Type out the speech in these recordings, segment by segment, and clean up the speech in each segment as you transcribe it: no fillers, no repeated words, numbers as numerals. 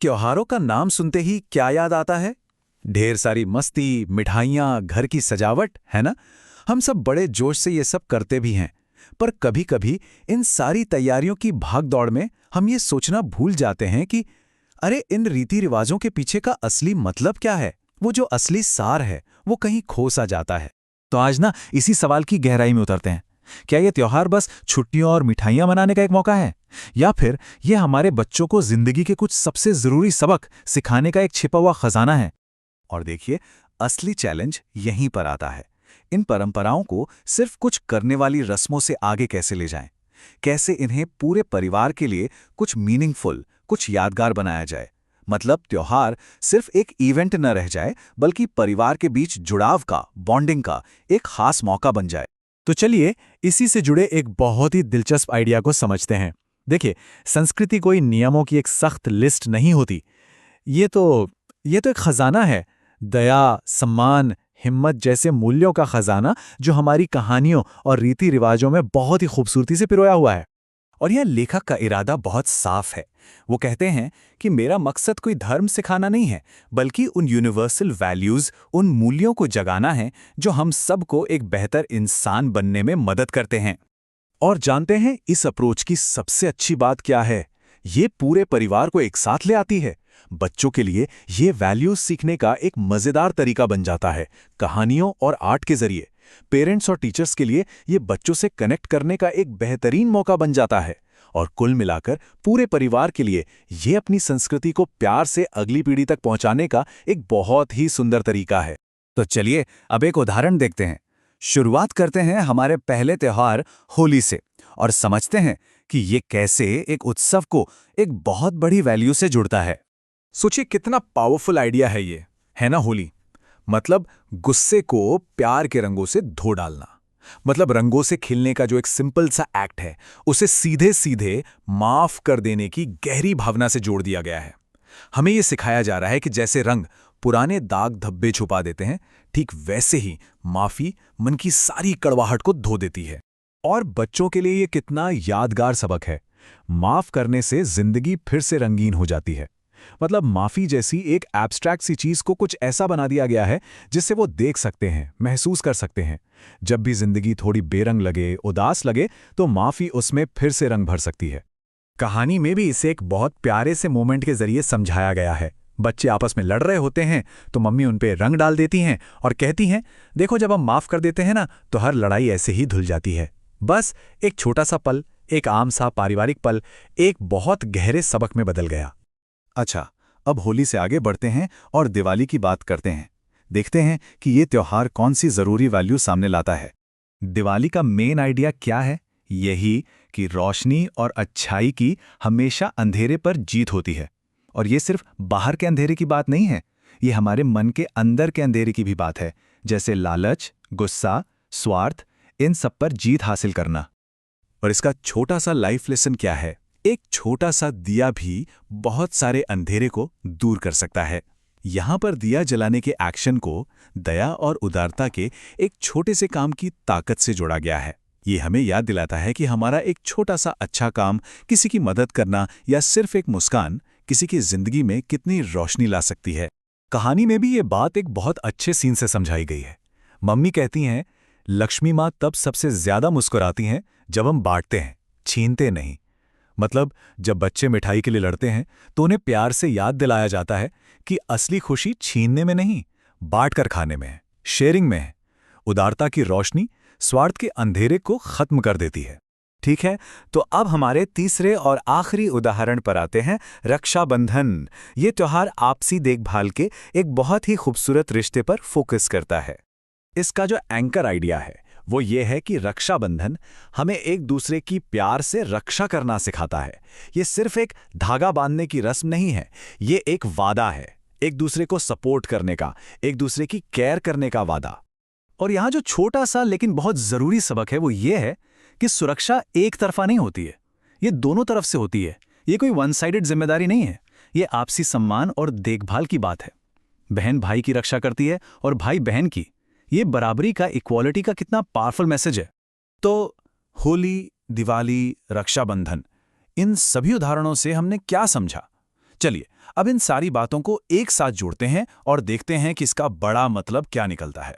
त्योहारों का नाम सुनते ही क्या याद आता है? ढेर सारी मस्ती, मिठाइयाँ, घर की सजावट, है ना? हम सब बड़े जोश से ये सब करते भी हैं। पर कभी-कभी इन सारी तैयारियों की भाग-दौड़ में हम ये सोचना भूल जाते हैं कि अरे इन रीति रिवाजों के पीछे का असली मतलब क्या है? वो जो असली सार है, वो कहीं खो सा जाता है। तो आज ना इसी सवाल की गहराई में उतरते हैं। क्या ये त्योहार बस छुट्टियों और मिठाइयाँ मनाने का एक मौका है? या फिर ये हमारे बच्चों को जिंदगी के कुछ सबसे जरूरी सबक सिखाने का एक छिपा हुआ खजाना है? और देखिए, असली चैलेंज यहीं पर आता है। इन परंपराओं को सिर्फ कुछ करने वाली रस्मों से आगे कैसे ले जाएं? कैसे इन्हें पूरे परिवार के लिए कुछ मीनिंगफुल, कुछ यादगार बनाया जाए? मतलब त्योहार सिर्फ एक इवेंट न रह जाए, बल्कि परिवार के बीच जुड़ाव का, बॉन्डिंग का एक खास मौका बन जाए। तो चलिए इसी से जुड़े एक बहुत ही दिलचस्प आइडिया को समझते हैं। देखिए, संस्कृति कोई नियमों की एक सख्त लिस्ट नहीं होती। ये तो ये तो एक खजाना है। दया, सम्मान, हिम्मत जैसे मूल्यों का खजाना जो हमारी कहानियों और रीति रिवाजों में बहुत ही खूबसूरती से पिरोया हुआ है। और यह लेखक का इरादा बहुत साफ है। वो कहते हैं कि मेरा मकसद कोई धर्म सिखाना नहीं है, बल्कि उन यूनिवर्सल वैल्यूज, उन मूल्यों को जगाना है जो हम सबको एक बेहतर इंसान बनने में मदद करते हैं। और जानते हैं इस अप्रोच की सबसे अच्छी बात क्या है? ये पूरे परिवार को एक साथ ले आती है। बच्चों के लिए ये वैल्यूज सीखने का एक मजेदार तरीका बन जाता है, कहानियों और आर्ट के जरिए। पेरेंट्स और टीचर्स के लिए ये बच्चों से कनेक्ट करने का एक बेहतरीन मौका बन जाता है। और कुल मिलाकर पूरे परिवार के लिए ये अपनी संस्कृति को प्यार से अगली पीढ़ी तक पहुंचाने का एक बहुत ही सुंदर तरीका है। तो चलिए अब एक उदाहरण देखते हैं। शुरुआत करते हैं हमारे पहले त्योहार होली से और समझते हैं कि ये कैसे एक उत्सव को एक बहुत बड़ी वैल्यू से जुड़ता है। सोचिए कितना पावरफुल आइडिया है ये, है ना? होली मतलब गुस्से को प्यार के रंगों से धो डालना। मतलब रंगों से खिलने का जो एक सिंपल सा एक्ट है, उसे सीधे सीधे माफ कर देने की गहरी भावना से जोड़ दिया गया है। हमें यह सिखाया जा रहा है कि जैसे रंग पुराने दाग धब्बे छुपा देते हैं, ठीक वैसे ही माफी मन की सारी कड़वाहट को धो देती है। और बच्चों के लिए यह कितना यादगार सबक है। माफ करने से जिंदगी फिर से रंगीन हो जाती है। मतलब माफी जैसी एक एब्स्ट्रैक्ट सी चीज को कुछ ऐसा बना दिया गया है जिससे वो देख सकते हैं, महसूस कर सकते हैं। जब भी जिंदगी थोड़ी बेरंग लगे, उदास लगे, तो माफी उसमें फिर से रंग भर सकती है। कहानी में भी इसे एक बहुत प्यारे से मोमेंट के जरिए समझाया गया है। बच्चे आपस में लड़ रहे होते हैं तो मम्मी उन पे रंग डाल देती हैं और कहती हैं, देखो जब हम माफ कर देते हैं ना, तो हर लड़ाई ऐसे ही धुल जाती है। बस एक छोटा सा पल, एक आम सा पारिवारिक पल, एक बहुत गहरे सबक में बदल गया। अच्छा, अब होली से आगे बढ़ते हैं और दिवाली की बात करते हैं। देखते हैं कि ये त्योहार कौन सी जरूरी वैल्यू सामने लाता है। दिवाली का मेन आइडिया क्या है? यही कि रोशनी और अच्छाई की हमेशा अंधेरे पर जीत होती है। और ये सिर्फ बाहर के अंधेरे की बात नहीं है, ये हमारे मन के अंदर के अंधेरे की भी बात है, जैसे लालच, गुस्सा, स्वार्थ, इन सब पर जीत हासिल करना। और इसका छोटा सा लाइफ लेसन क्या है? एक छोटा सा दिया भी बहुत सारे अंधेरे को दूर कर सकता है। यहां पर दिया जलाने के एक्शन को दया और उदारता के एक छोटे से काम की ताकत से जोड़ा गया है। ये हमें याद दिलाता है कि हमारा एक छोटा सा अच्छा काम, किसी की मदद करना या सिर्फ एक मुस्कान किसी की जिंदगी में कितनी रोशनी ला सकती है। कहानी में भी ये बात एक बहुत अच्छे सीन से समझाई गई है। मम्मी कहती हैं, लक्ष्मी माँ तब सबसे ज्यादा मुस्कुराती हैं जब हम बांटते हैं, छीनते नहीं। मतलब जब बच्चे मिठाई के लिए लड़ते हैं तो उन्हें प्यार से याद दिलाया जाता है कि असली खुशी छीनने में नहीं, बांटकर खाने में है, शेयरिंग में है। उदारता की रोशनी स्वार्थ के अंधेरे को खत्म कर देती है। ठीक है, तो अब हमारे तीसरे और आखिरी उदाहरण पर आते हैं, रक्षाबंधन। ये त्योहार आपसी देखभाल के एक बहुत ही खूबसूरत रिश्ते पर फोकस करता है। इसका जो एंकर आइडिया है वो ये है कि रक्षाबंधन हमें एक दूसरे की प्यार से रक्षा करना सिखाता है। ये सिर्फ एक धागा बांधने की रस्म नहीं है, ये एक वादा है, एक दूसरे को सपोर्ट करने का, एक दूसरे की केयर करने का वादा। और यहाँ जो छोटा सा लेकिन बहुत जरूरी सबक है वो ये है कि सुरक्षा एक तरफा नहीं होती है, ये दोनों तरफ से होती है। ये कोई वन साइडेड जिम्मेदारी नहीं है, ये आपसी सम्मान और देखभाल की बात है। बहन भाई की रक्षा करती है और भाई बहन की। ये बराबरी का, इक्वालिटी का कितना पावरफुल मैसेज है। तो होली, दिवाली, रक्षाबंधन, इन सभी उदाहरणों से हमने क्या समझा? चलिए, अब इन सारी बातों को एक साथ जोड़ते हैं और देखते हैं कि इसका बड़ा मतलब क्या निकलता है।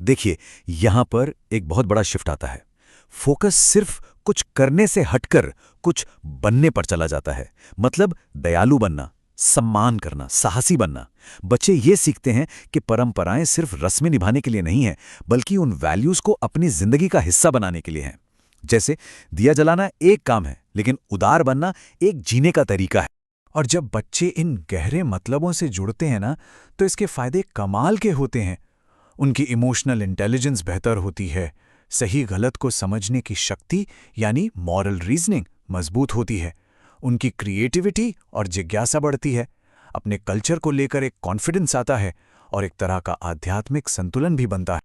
देखिए, यहां पर एक बहुत बड़ा शिफ्ट आता है। फोकस सिर्फ कुछ करने से हटकर कुछ बनने पर चला जाता है। मतलब दयालु बनना, सम्मान करना, साहसी बनना। बच्चे ये सीखते हैं कि परंपराएं सिर्फ रस्में निभाने के लिए नहीं हैं, बल्कि उन वैल्यूज को अपनी जिंदगी का हिस्सा बनाने के लिए हैं। जैसे दिया जलाना एक काम है, लेकिन उदार बनना एक जीने का तरीका है। और जब बच्चे इन गहरे मतलबों से जुड़ते हैं ना, तो इसके फायदे कमाल के होते हैं। उनकी इमोशनल इंटेलिजेंस बेहतर होती है, सही गलत को समझने की शक्ति यानी मॉरल रीजनिंग मजबूत होती है, उनकी क्रिएटिविटी और जिज्ञासा बढ़ती है, अपने कल्चर को लेकर एक कॉन्फिडेंस आता है और एक तरह का आध्यात्मिक संतुलन भी बनता है।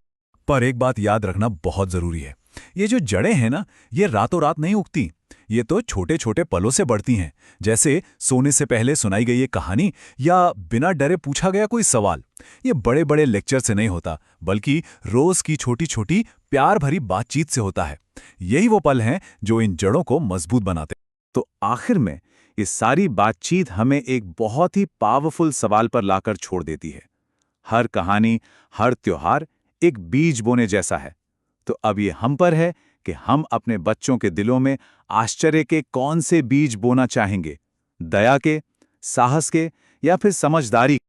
पर एक बात याद रखना बहुत जरूरी है। ये जो जड़ें हैं ना, ये रातों रात नहीं उगती। ये तो छोटे छोटे पलों से बढ़ती हैं। जैसे सोने से पहले सुनाई गई एक कहानी या बिना डरे पूछा गया कोई सवाल। ये बड़े बड़े लेक्चर से नहीं होता, बल्कि रोज की छोटी छोटी प्यार भरी बातचीत से होता है। यही वो पल हैं जो इन जड़ों को मजबूत बनाते हैं। तो आखिर में ये सारी बातचीत हमें एक बहुत ही पावरफुल सवाल पर लाकर छोड़ देती है। हर कहानी, हर त्योहार एक बीज बोने जैसा है। तो अब ये हम पर है कि हम अपने बच्चों के दिलों में आश्चर्य के कौन से बीज बोना चाहेंगे, दया के, साहस के या फिर समझदारी।